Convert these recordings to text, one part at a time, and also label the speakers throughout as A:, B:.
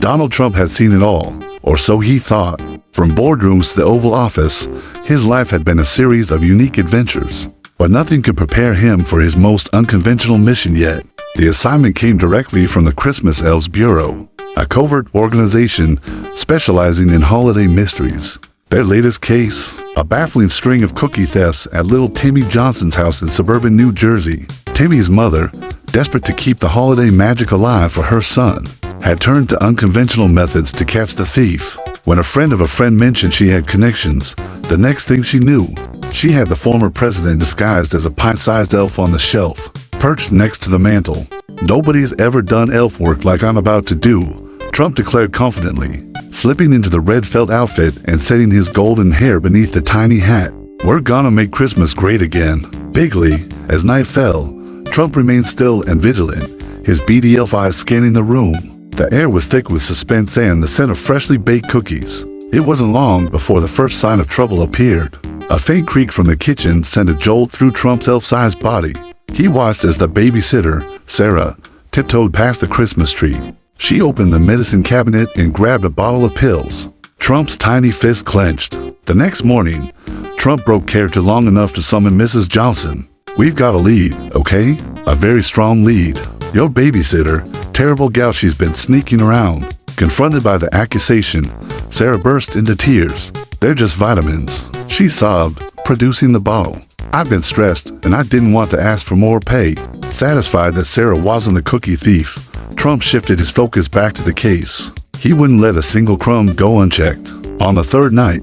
A: Donald Trump had seen it all, or so he thought. From boardrooms to the Oval Office, his life had been a series of unique adventures. But nothing could prepare him for his most unconventional mission yet. The assignment came directly from the Christmas Elves Bureau, a covert organization specializing in holiday mysteries. Their latest case, a baffling string of cookie thefts at little Timmy Johnson's house in suburban New Jersey. Timmy's mother, desperate to keep the holiday magic alive for her son, had turned to unconventional methods to catch the thief. When a friend of a friend mentioned she had connections, the next thing she knew, she had the former president disguised as a pint-sized elf on the shelf, perched next to the mantle. "Nobody's ever done elf work like I'm about to do," Trump declared confidently, slipping into the red felt outfit and setting his golden hair beneath the tiny hat. "We're gonna make Christmas great again." Bigly, as night fell, Trump remained still and vigilant, his beady elf eyes scanning the room. The air was thick with suspense and the scent of freshly baked cookies. It wasn't long before the first sign of trouble appeared. A faint creak from the kitchen sent a jolt through Trump's elf-sized body. He watched as the babysitter, Sarah, tiptoed past the Christmas tree. She opened the medicine cabinet and grabbed a bottle of pills. Trump's tiny fist clenched. The next morning, Trump broke character long enough to summon Mrs. Johnson. "We've got a lead, okay? A very strong lead. Your babysitter, terrible gal, she's been sneaking around." Confronted by the accusation, Sarah burst into tears. "They're just vitamins," she sobbed, producing the bottle. "I've been stressed and I didn't want to ask for more pay." Satisfied that Sarah wasn't the cookie thief, Trump shifted his focus back to the case. He wouldn't let a single crumb go unchecked. On the third night,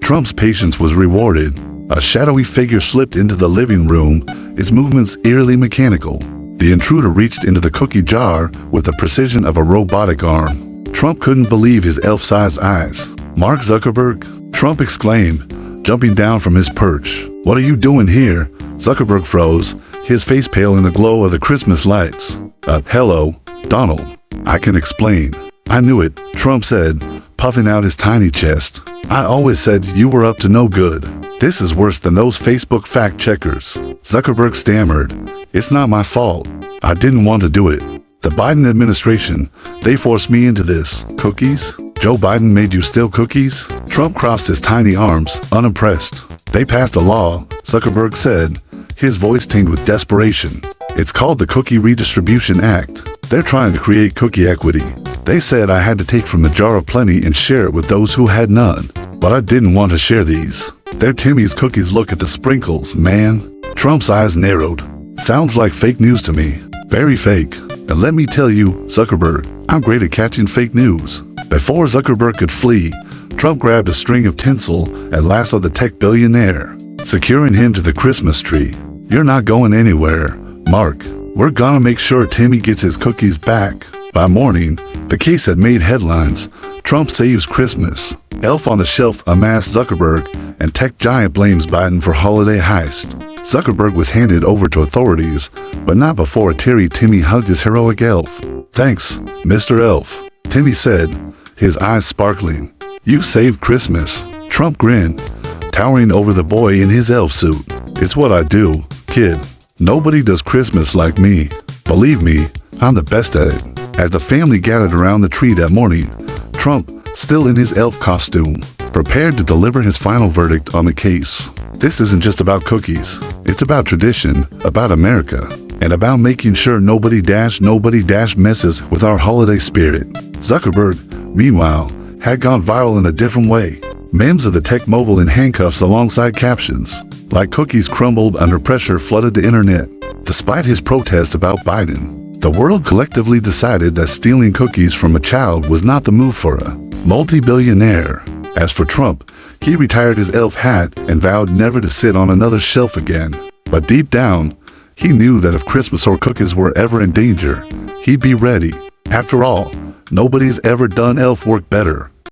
A: Trump's patience was rewarded. A shadowy figure slipped into the living room, its movements eerily mechanical. The intruder reached into the cookie jar with the precision of a robotic arm. Trump couldn't believe his elf-sized eyes. "Mark Zuckerberg?" Trump exclaimed, jumping down from his perch. "What are you doing here?" Zuckerberg froze, his face pale in the glow of the Christmas lights. Hello, Donald. I can explain." "I knew it," Trump said, puffing out his tiny chest. "I always said you were up to no good. This is worse than those Facebook fact-checkers." Zuckerberg stammered, "It's not my fault. I didn't want to do it. The Biden administration, they forced me into this." "Cookies? Joe Biden made you steal cookies?" Trump crossed his tiny arms, unimpressed. "They passed a law," Zuckerberg said, his voice tinged with desperation. "It's called the Cookie Redistribution Act. They're trying to create cookie equity. They said I had to take from the jar of plenty and share it with those who had none. But I didn't want to share these. They're Timmy's cookies. Look at the sprinkles, man." Trump's eyes narrowed. "Sounds like fake news to me. Very fake. And let me tell you, Zuckerberg, I'm great at catching fake news." Before Zuckerberg could flee, Trump grabbed a string of tinsel and lassoed the tech billionaire, securing him to the Christmas tree. "You're not going anywhere, Mark. We're gonna make sure Timmy gets his cookies back." By morning, the case had made headlines. Trump saves Christmas. Elf on the shelf unmasks Zuckerberg, and tech giant blames Biden for holiday heist. Zuckerberg was handed over to authorities, but not before a teary Timmy hugged his heroic elf. "Thanks, Mr. Elf," Timmy said, his eyes sparkling. "You saved Christmas." Trump grinned, towering over the boy in his elf suit. "It's what I do, kid. Nobody does Christmas like me. Believe me, I'm the best at it." As the family gathered around the tree that morning, Trump, still in his elf costume, prepared to deliver his final verdict on the case. "This isn't just about cookies. It's about tradition, about America, and about making sure nobody messes with our holiday spirit." Zuckerberg, meanwhile, had gone viral in a different way. Memes of the tech mogul in handcuffs alongside captions, "Like cookies crumbled under pressure," flooded the internet. Despite his protests about Biden, the world collectively decided that stealing cookies from a child was not the move for a multi-billionaire. As for Trump, he retired his elf hat and vowed never to sit on another shelf again. But deep down, he knew that if Christmas or cookies were ever in danger, he'd be ready. After all, nobody's ever done elf work better.